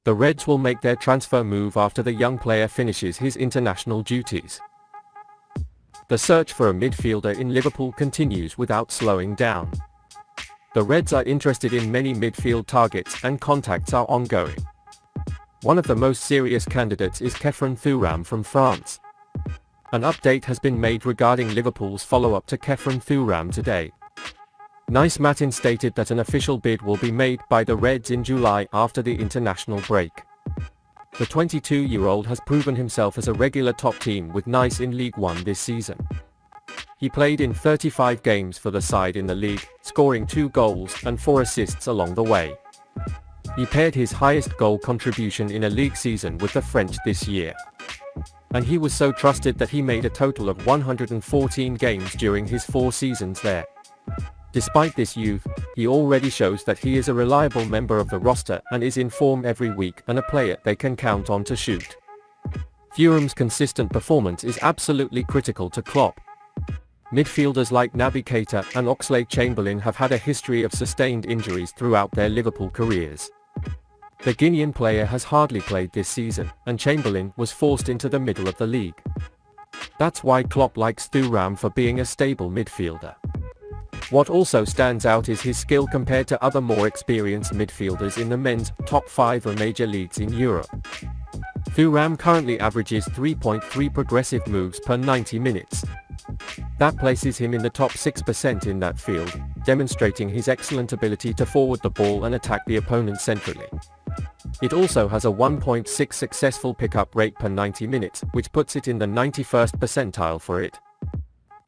The Reds will make their transfer move after the young player finishes his international duties. The search for a midfielder in Liverpool continues without slowing down. The Reds are interested in many midfield targets and contacts are ongoing. One of the most serious candidates is Thuram from France. An update has been made regarding Liverpool's follow-up to Thuram today. Nice Matin stated that an official bid will be made by the Reds in July after the international break. The 22-year-old has proven himself as a regular top team with Nice in League One this season. He played in 35 games for the side in the league, scoring 2 goals and 4 assists along the way. He paired his highest goal contribution in a league season with the French this year. And he was so trusted that he made a total of 114 games during his 4 seasons there. Despite this youth, he already shows that he is a reliable member of the roster and is in form every week and a player they can count on to shoot. Thuram's consistent performance is absolutely critical to Klopp. Midfielders like Naby Keita and Oxlade-Chamberlain have had a history of sustained injuries throughout their Liverpool careers. The Guinean player has hardly played this season, and Chamberlain was forced into the middle of the league. That's why Klopp likes Thuram for being a stable midfielder. What also stands out is his skill compared to other more experienced midfielders in the men's top 5 major leagues in Europe. Thuram currently averages 3.3 progressive moves per 90 minutes. That places him in the top 6% in that field, demonstrating his excellent ability to forward the ball and attack the opponent centrally. It also has a 1.6 successful pickup rate per 90 minutes, which puts it in the 91st percentile for it.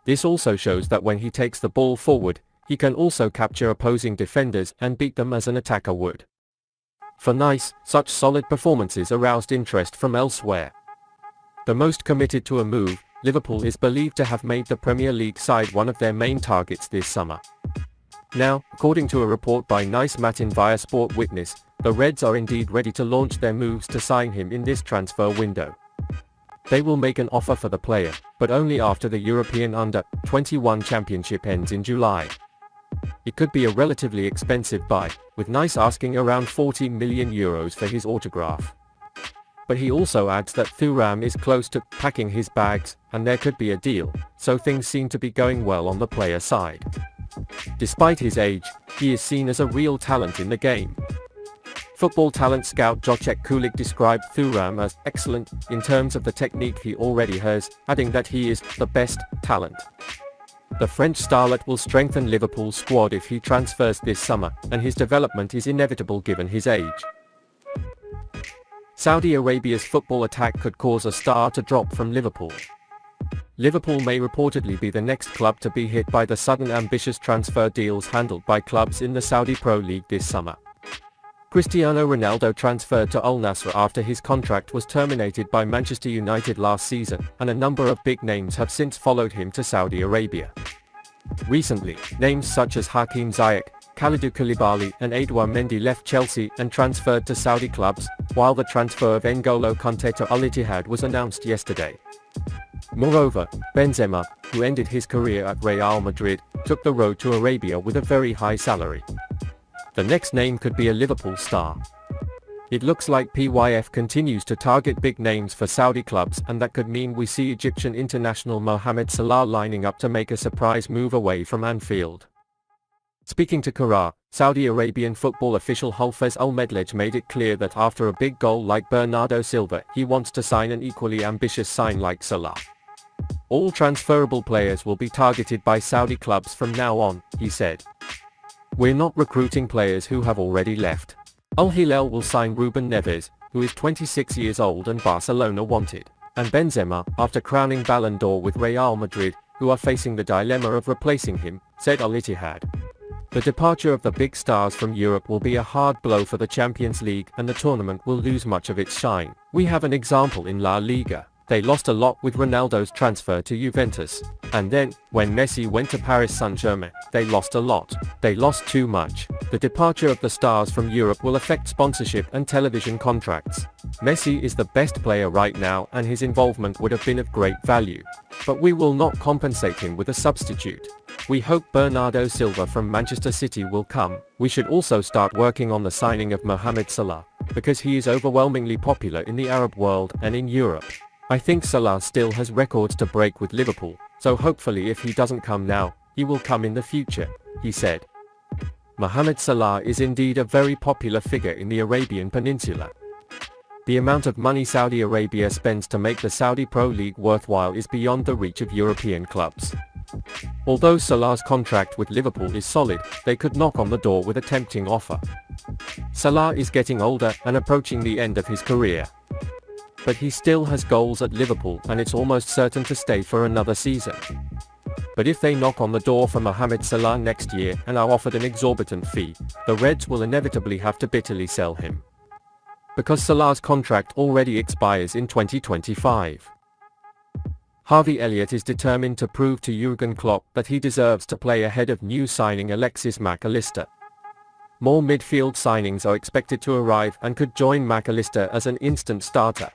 This also shows that when he takes the ball forward, he can also capture opposing defenders and beat them as an attacker would. For Nice, such solid performances aroused interest from elsewhere. The most committed to a move, Liverpool is believed to have made the Premier League side one of their main targets this summer. Now, according to a report by Nice Matin via Sport Witness, the Reds are indeed ready to launch their moves to sign him in this transfer window. They will make an offer for the player, but only after the European Under-21 Championship ends in July. It could be a relatively expensive buy, with Nice asking around €40 million for his autograph. But he also adds that Thuram is close to packing his bags, and there could be a deal, so things seem to be going well on the player side. Despite his age, he is seen as a real talent in the game. Football talent scout Jacek Kulik described Thuram as excellent in terms of the technique he already has, adding that he is the best talent. The French starlet will strengthen Liverpool's squad if he transfers this summer, and his development is inevitable given his age. Saudi Arabia's football attack could cause a star to drop from Liverpool. Liverpool may reportedly be the next club to be hit by the sudden ambitious transfer deals handled by clubs in the Saudi Pro League this summer. Cristiano Ronaldo transferred to Al Nassr after his contract was terminated by Manchester United last season, and a number of big names have since followed him to Saudi Arabia. Recently, names such as Hakim Ziyech, Kalidou Koulibaly and Edouard Mendy left Chelsea and transferred to Saudi clubs, while the transfer of N'Golo Kanté to Al Ittihad was announced yesterday. Moreover, Benzema, who ended his career at Real Madrid, took the road to Arabia with a very high salary. The next name could be a Liverpool star. It looks like PYF continues to target big names for Saudi clubs, and that could mean we see Egyptian international Mohamed Salah lining up to make a surprise move away from Anfield. Speaking to Qara, Saudi Arabian football official Hafez Al-Medlej made it clear that after a big goal like Bernardo Silva, he wants to sign an equally ambitious sign like Salah. All transferable players will be targeted by Saudi clubs from now on, he said. We're not recruiting players who have already left. Al Hilal will sign Ruben Neves, who is 26 years old and Barcelona wanted, and Benzema, after crowning Ballon d'Or with Real Madrid, who are facing the dilemma of replacing him, said Al Ittihad. The departure of the big stars from Europe will be a hard blow for the Champions League, and the tournament will lose much of its shine. We have an example in La Liga. They lost a lot with Ronaldo's transfer to Juventus. And then, when Messi went to Paris Saint-Germain, they lost a lot. They lost too much. The departure of the stars from Europe will affect sponsorship and television contracts. Messi is the best player right now, and his involvement would have been of great value. But we will not compensate him with a substitute. We hope Bernardo Silva from Manchester City will come. We should also start working on the signing of Mohamed Salah, because he is overwhelmingly popular in the Arab world and in Europe. I think Salah still has records to break with Liverpool, so hopefully if he doesn't come now, he will come in the future, he said. Mohamed Salah is indeed a very popular figure in the Arabian Peninsula. The amount of money Saudi Arabia spends to make the Saudi Pro League worthwhile is beyond the reach of European clubs. Although Salah's contract with Liverpool is solid, they could knock on the door with a tempting offer. Salah is getting older and approaching the end of his career. But he still has goals at Liverpool and it's almost certain to stay for another season. But if they knock on the door for Mohamed Salah next year and are offered an exorbitant fee, the Reds will inevitably have to bitterly sell him. Because Salah's contract already expires in 2025. Harvey Elliott is determined to prove to Jürgen Klopp that he deserves to play ahead of new signing Alexis Mac Allister. More midfield signings are expected to arrive and could join Mac Allister as an instant starter.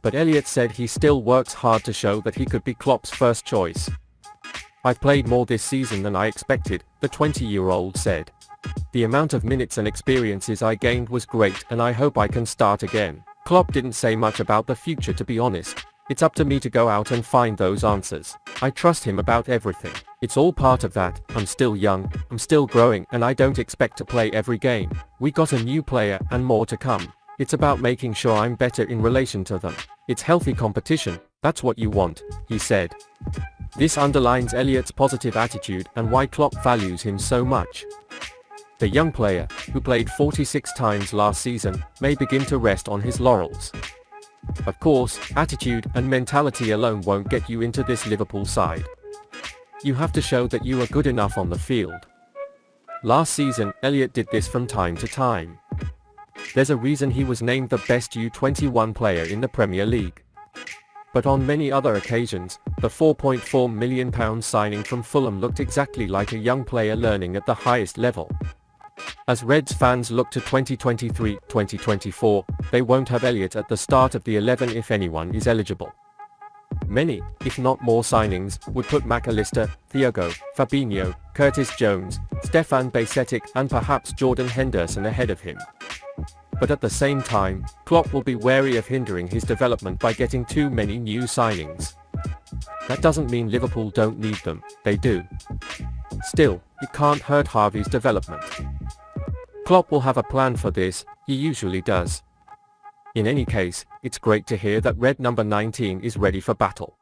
But Elliott said he still works hard to show that he could be Klopp's first choice. "I've played more this season than I expected," the 20-year-old said. "The amount of minutes and experiences I gained was great and I hope I can start again." Klopp didn't say much about the future, to be honest. "It's up to me to go out and find those answers. I trust him about everything. It's all part of that. I'm still young, I'm still growing and I don't expect to play every game. We got a new player and more to come. It's about making sure I'm better in relation to them. It's healthy competition, that's what you want," he said. This underlines Elliott's positive attitude and why Klopp values him so much. The young player, who played 46 times last season, may begin to rest on his laurels. Of course, attitude and mentality alone won't get you into this Liverpool side. You have to show that you are good enough on the field. Last season, Elliott did this from time to time. There's a reason he was named the best U21 player in the Premier League. But on many other occasions, the £4.4 million signing from Fulham looked exactly like a young player learning at the highest level. As Reds fans look to 2023-2024, they won't have Elliott at the start of the 11 if anyone is eligible. Many, if not more signings, would put Mac Allister, Thiago, Fabinho, Curtis Jones, Stefan Bajcetic and perhaps Jordan Henderson ahead of him. But at the same time, Klopp will be wary of hindering his development by getting too many new signings. That doesn't mean Liverpool don't need them, they do. Still, it can't hurt Harvey's development. Klopp will have a plan for this, he usually does. In any case, it's great to hear that Red number 19 is ready for battle.